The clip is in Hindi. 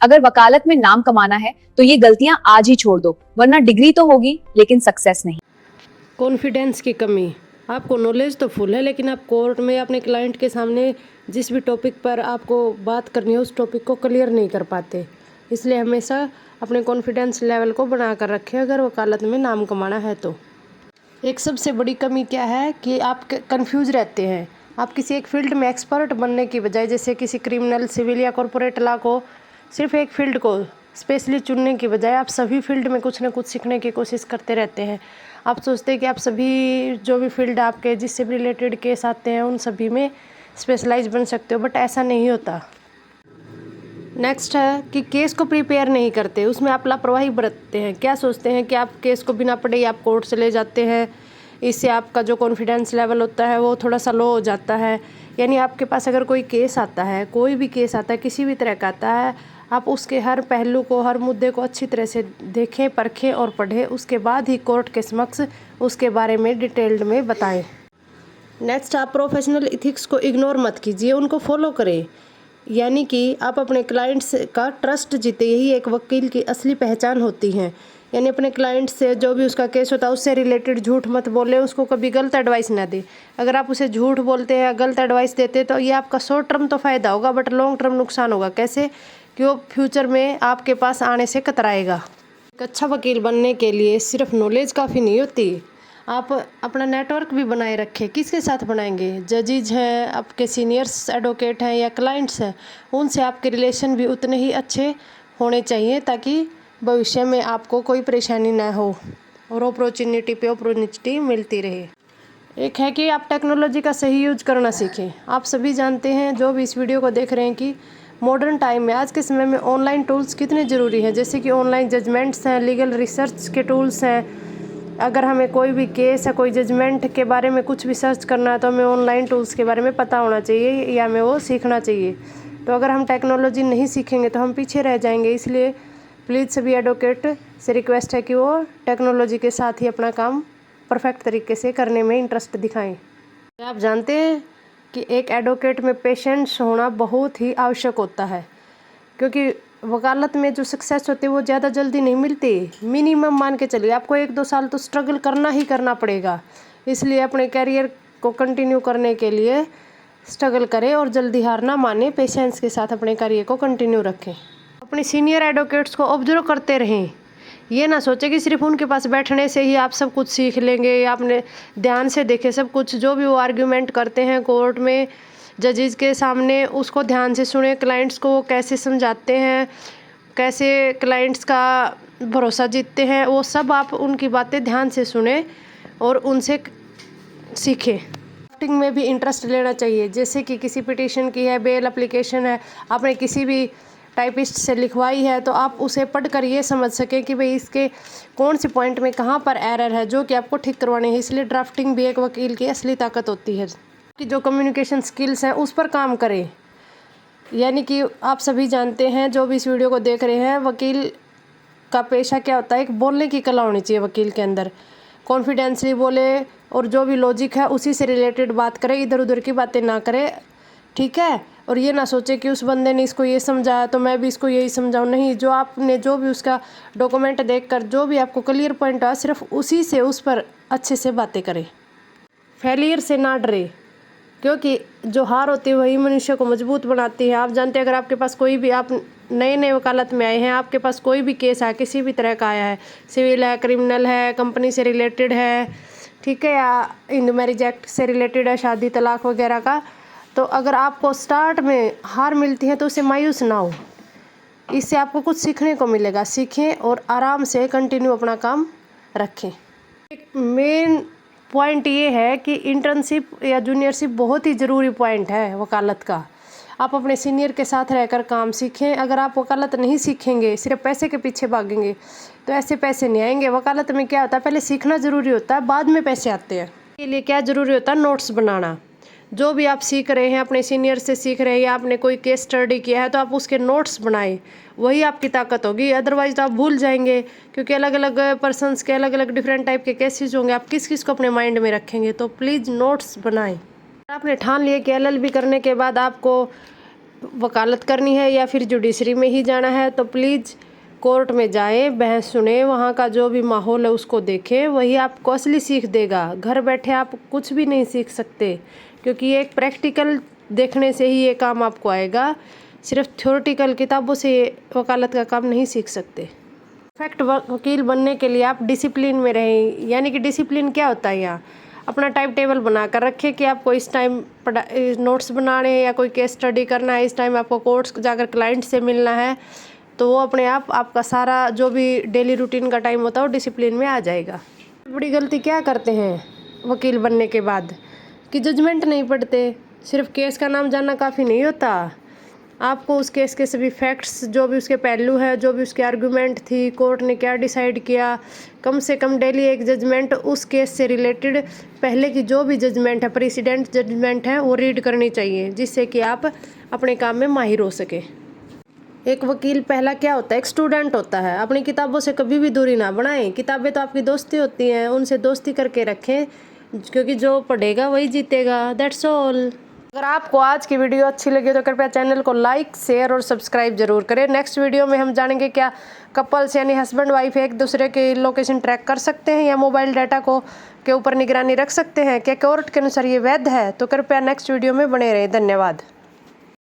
अगर वकालत में नाम कमाना है तो ये गलतियां आज ही छोड़ दो, वरना डिग्री तो होगी लेकिन सक्सेस नहीं। कॉन्फिडेंस की कमी। आपको नॉलेज तो फुल है, लेकिन आप कोर्ट में अपने क्लाइंट के सामने जिस भी टॉपिक पर आपको बात करनी है उस टॉपिक को क्लियर नहीं कर पाते। इसलिए हमेशा अपने कॉन्फिडेंस लेवल को बना कर रखें अगर वकालत में नाम कमाना है तो। एक सबसे बड़ी कमी क्या है कि आप कंफ्यूज रहते हैं। आप किसी एक फील्ड में एक्सपर्ट बनने की बजाय, जैसे किसी क्रिमिनल, सिविल या कॉरपोरेट लॉ को सिर्फ एक फील्ड को स्पेशली चुनने की बजाय आप सभी फील्ड में कुछ ना कुछ सीखने की कोशिश करते रहते हैं। आप सोचते हैं कि आप सभी जो भी फील्ड आपके जिससे भी रिलेटेड केस आते हैं उन सभी में स्पेशलाइज बन सकते हो, बट ऐसा नहीं होता। नेक्स्ट है कि केस को प्रिपेयर नहीं करते, उसमें आप लापरवाही बरतते हैं। क्या सोचते हैं कि आप केस को बिना पढ़े आप कोर्ट से ले जाते हैं, इससे आपका जो कॉन्फिडेंस लेवल होता है वो थोड़ा सा लो हो जाता है। यानी आपके पास अगर कोई केस आता है, कोई भी केस आता है, किसी भी तरह का आता है, आप उसके हर पहलू को, हर मुद्दे को अच्छी तरह से देखें, परखें और पढ़ें, उसके बाद ही कोर्ट के समक्ष उसके बारे में डिटेल्ड में बताएं। नेक्स्ट, आप प्रोफेशनल इथिक्स को इग्नोर मत कीजिए, उनको फॉलो करें। यानी कि आप अपने क्लाइंट्स का ट्रस्ट जीते, यही एक वकील की असली पहचान होती है। यानी अपने क्लाइंट से जो भी उसका केस होता है उससे रिलेटेड झूठ मत बोले, उसको कभी गलत एडवाइस ना दे। अगर आप उसे झूठ बोलते हैं, गलत एडवाइस देते तो ये आपका शॉर्ट टर्म तो फ़ायदा होगा, बट लॉन्ग टर्म नुकसान होगा। कैसे कि वो फ्यूचर में आपके पास आने से कतराएगा। एक अच्छा वकील बनने के लिए सिर्फ नॉलेज काफ़ी नहीं होती, आप अपना नेटवर्क भी बनाए रखें। किसके साथ बनाएंगे? जजेज हैं, आपके सीनियर्स एडवोकेट हैं या क्लाइंट्स हैं, उनसे आपके रिलेशन भी उतने ही अच्छे होने चाहिए ताकि भविष्य में आपको कोई परेशानी ना हो और अपॉर्चुनिटी पे अपॉर्चुनिटी मिलती रहे। एक है कि आप टेक्नोलॉजी का सही यूज करना सीखें। आप सभी जानते हैं, जो भी इस वीडियो को देख रहे हैं, कि मॉडर्न टाइम में, आज के समय में ऑनलाइन टूल्स कितने ज़रूरी हैं। जैसे कि ऑनलाइन जजमेंट्स हैं, लीगल रिसर्च के टूल्स हैं। अगर हमें कोई भी केस या कोई जजमेंट के बारे में कुछ भी सर्च करना है तो हमें ऑनलाइन टूल्स के बारे में पता होना चाहिए या हमें वो सीखना चाहिए। तो अगर हम टेक्नोलॉजी नहीं सीखेंगे तो हम पीछे रह जाएंगे। इसलिए प्लीज़ सभी एडवोकेट से रिक्वेस्ट है कि वो टेक्नोलॉजी के साथ ही अपना काम परफेक्ट तरीके से करने में इंटरेस्ट दिखाएं। आप जानते हैं कि एक एडवोकेट में पेशेंस होना बहुत ही आवश्यक होता है, क्योंकि वकालत में जो सक्सेस होती है वो ज़्यादा जल्दी नहीं मिलती। मिनिमम मान के चलिए आपको 1-2 साल तो स्ट्रगल करना ही करना पड़ेगा। इसलिए अपने कैरियर को कंटिन्यू करने के लिए स्ट्रगल करें और जल्दी हार ना माने, पेशेंस के साथ अपने कैरियर को कंटिन्यू रखें। अपने सीनियर एडवोकेट्स को ऑब्जर्व करते रहें। ये ना सोचें कि सिर्फ उनके पास बैठने से ही आप सब कुछ सीख लेंगे, या आपने ध्यान से देखें सब कुछ। जो भी वो आर्ग्यूमेंट करते हैं कोर्ट में जजेस के सामने, उसको ध्यान से सुने। क्लाइंट्स को वो कैसे समझाते हैं, कैसे क्लाइंट्स का भरोसा जीतते हैं, वो सब आप उनकी बातें ध्यान से सुने और उनसे सीखें। ड्राफ्टिंग में भी इंटरेस्ट लेना चाहिए। जैसे कि किसी पिटीशन की है, बेल एप्लीकेशन है, आपने किसी भी टाइपिस्ट से लिखवाई है, तो आप उसे पढ़कर ये समझ सकें कि भाई इसके कौन से पॉइंट में कहाँ पर एरर है जो कि आपको ठीक करवाने हैं। इसलिए ड्राफ्टिंग भी एक वकील की असली ताकत होती है। कि जो कम्युनिकेशन स्किल्स हैं उस पर काम करें। यानी कि आप सभी जानते हैं, जो भी इस वीडियो को देख रहे हैं, वकील का पेशा क्या होता है, एक बोलने की कला होनी चाहिए वकील के अंदर। कॉन्फिडेंसली बोले और जो भी लॉजिक है उसी से रिलेटेड बात करें, इधर उधर की बातें ना करें, ठीक है। और ये ना सोचे कि उस बंदे ने इसको ये समझाया तो मैं भी इसको यही समझाऊँ। नहीं, जो आपने जो भी उसका डॉक्यूमेंट देखकर जो भी आपको क्लियर पॉइंट आया, सिर्फ उसी से उस पर अच्छे से बातें करें। फेलियर से ना डरे, क्योंकि जो हार होती है वही मनुष्य को मजबूत बनाती है। आप जानते हैं, अगर आपके पास कोई भी, आप नए नए वकालत में आए हैं, आपके पास कोई भी केस आया, किसी भी तरह का आया है, सिविल है, क्रिमिनल है, कंपनी से रिलेटेड है, ठीक है, या इंड मैरिज एक्ट से रिलेटेड है, शादी तलाक वगैरह का, तो अगर आपको स्टार्ट में हार मिलती है तो उससे मायूस ना हो। इससे आपको कुछ सीखने को मिलेगा। सीखें और आराम से कंटिन्यू अपना काम रखें। एक मेन पॉइंट ये है कि इंटर्नशिप या जूनियरशिप बहुत ही ज़रूरी पॉइंट है वकालत का। आप अपने सीनियर के साथ रहकर काम सीखें। अगर आप वकालत नहीं सीखेंगे, सिर्फ पैसे के पीछे भागेंगे, तो ऐसे पैसे नहीं आएंगे। वकालत में क्या होता है, पहले सीखना ज़रूरी होता है, बाद में पैसे आते हैं। इसके लिए क्या ज़रूरी होता है, नोट्स बनाना। जो भी आप सीख रहे हैं, अपने सीनियर से सीख रहे हैं या आपने कोई केस स्टडी किया है, तो आप उसके नोट्स बनाएं, वही आपकी ताकत होगी। अदरवाइज तो आप भूल जाएंगे, क्योंकि अलग अलग पर्सन्स के अलग अलग डिफरेंट टाइप के केसेस होंगे, आप किस किस को अपने माइंड में रखेंगे। तो प्लीज़ नोट्स बनाएं। आपने ठान लिया कि LLB करने के बाद आपको वकालत करनी है या फिर जुडिशरी में ही जाना है तो प्लीज़ कोर्ट में जाएं, बहस सुने, वहाँ का जो भी माहौल है उसको देखें, वही आपको असली सीख देगा। घर बैठे आप कुछ भी नहीं सीख सकते, क्योंकि ये एक प्रैक्टिकल देखने से ही ये काम आपको आएगा। सिर्फ थ्योरेटिकल किताबों से वकालत का काम नहीं सीख सकते। परफेक्ट वकील बनने के लिए आप डिसिप्लिन में रहें। यानी कि डिसिप्लिन क्या होता है, यहाँ अपना टाइम टेबल बना कर रखें कि आपको इस टाइम नोट्स बनाने हैं या कोई केस स्टडी करना है, इस टाइम आपको कोर्ट्स जाकर क्लाइंट से मिलना है, तो वो अपने आप आपका सारा जो भी डेली रूटीन का टाइम होता है वो डिसिप्लिन में आ जाएगा। बड़ी गलती क्या करते हैं वकील बनने के बाद कि जजमेंट नहीं पढ़ते। सिर्फ केस का नाम जानना काफ़ी नहीं होता, आपको उस केस के सभी फैक्ट्स, जो भी उसके पहलू है, जो भी उसके आर्गूमेंट थी, कोर्ट ने क्या डिसाइड किया, कम से कम डेली एक जजमेंट उस केस से रिलेटेड पहले की जो भी जजमेंट है, प्रेसिडेंट जजमेंट है, वो रीड करनी चाहिए, जिससे कि आप अपने काम में माहिर हो सके। एक वकील पहला क्या होता है, एक स्टूडेंट होता है। अपनी किताबों से कभी भी दूरी ना बनाएं। किताबें तो आपकी दोस्ती होती हैं, उनसे दोस्ती करके रखें, क्योंकि जो पढ़ेगा वही जीतेगा। That's all. अगर आपको आज की वीडियो अच्छी लगी तो कृपया चैनल को लाइक, शेयर और सब्सक्राइब जरूर करें। नेक्स्ट वीडियो में हम जानेंगे क्या कपल्स यानी हस्बैंड वाइफ एक दूसरे की लोकेशन ट्रैक कर सकते हैं या मोबाइल डाटा को के ऊपर निगरानी रख सकते हैं, क्या कोर्ट के अनुसार ये वैध है। तो कृपया नेक्स्ट वीडियो में बने रहें। धन्यवाद।